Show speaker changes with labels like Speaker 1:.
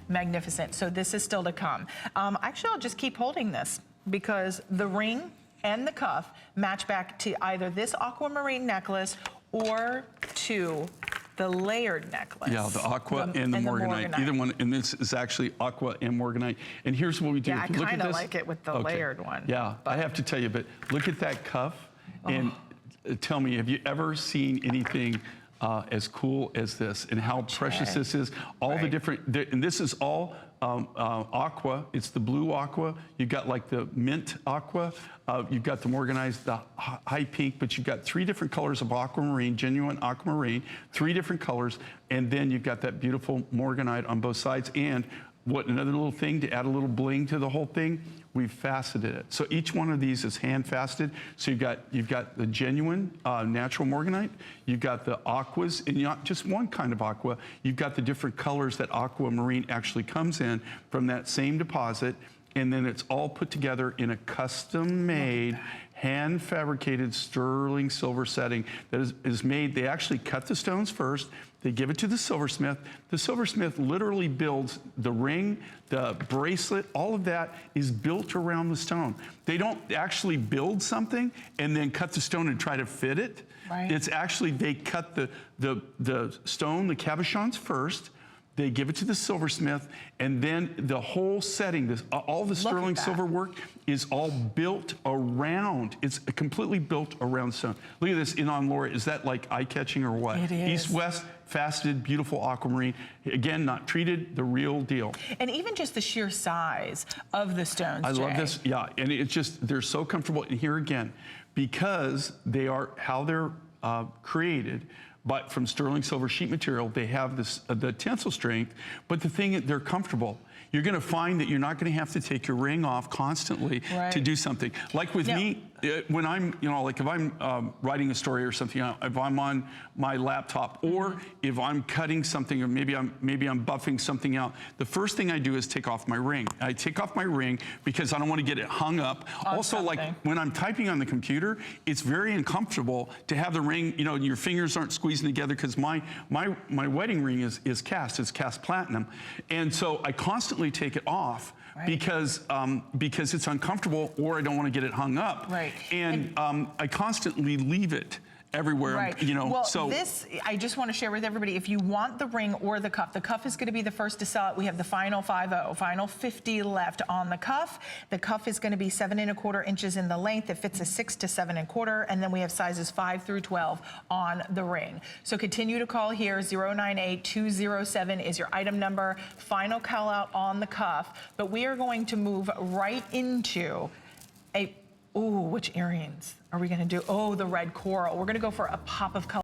Speaker 1: Magnificent. So this is still to come. Actually, I'll just keep holding this because the ring and the cuff match back to either this aquamarine necklace or to the layered necklace.
Speaker 2: Yeah, the aqua and the morganite. Either one, and this is actually aqua and morganite. And here's what we do.
Speaker 1: Yeah, I kind of like it with the layered one.
Speaker 2: Yeah, but I have to tell you, but look at that cuff and tell me, have you ever seen anything as cool as this and how precious this is? All the different, and this is all aqua. It's the blue aqua. You've got like the mint aqua. You've got the morganized, the high pink, but you've got 3 different colors of aquamarine, genuine aquamarine, 3 different colors, and then you've got that beautiful morganite on both sides. And what another little thing to add a little bling to the whole thing, we've faceted it. So each one of these is hand faceted. So you've got the genuine natural morganite, you've got the aquas, and not just one kind of aqua, you've got the different colors that aquamarine actually comes in from that same deposit, and then it's all put together in a custom-made, hand-fabricated sterling silver setting that is made. They actually cut the stones first. They give it to the silversmith. The silversmith literally builds the ring, the bracelet, all of that is built around the stone. They don't actually build something and then cut the stone and try to fit it. Right. It's actually, they cut the stone, the cabochons first. They give it to the silversmith, and then the whole setting, all the sterling silver work is all built around. It's completely built around stone. Look at this in on Laura. Is that like eye-catching or what?
Speaker 1: It is.
Speaker 2: East-west, faceted, beautiful aquamarine. Again, not treated, the real deal.
Speaker 1: And even just the sheer size of the stones,
Speaker 2: I
Speaker 1: Jay.
Speaker 2: love this, yeah. And it's just, they're so comfortable. And here again, because they are how they're created, but from sterling silver sheet material, they have this the tensile strength, but the thing, they're comfortable. You're gonna find that you're not gonna have to take your ring off constantly to do something. Like with me, when I'm, like if I'm writing a story or something, if I'm on my laptop, or if I'm cutting something, or maybe I'm buffing something out, the first thing I do is take off my ring. I take off my ring because I don't want to get it hung up. Also, like when I'm typing on the computer, it's very uncomfortable to have the ring, your fingers aren't squeezing together, because my wedding ring is cast. It's cast platinum. And so I constantly take it off. Because it's uncomfortable, or I don't want to get it hung up. And I constantly leave it everywhere,
Speaker 1: Well,
Speaker 2: so
Speaker 1: this, I just want to share with everybody, if you want the ring or the cuff is going to be the first to sell it. We have the final 50 left on the cuff. The cuff is going to be 7 1/4 inches in the length. It fits a 6 to 7 1/4, and then we have sizes 5 through 12 on the ring. So continue to call here. 098207 is your item number. Final call out on the cuff, but we are going to move right into which earrings are we going to do? Oh, the red coral. We're going to go for a pop of color.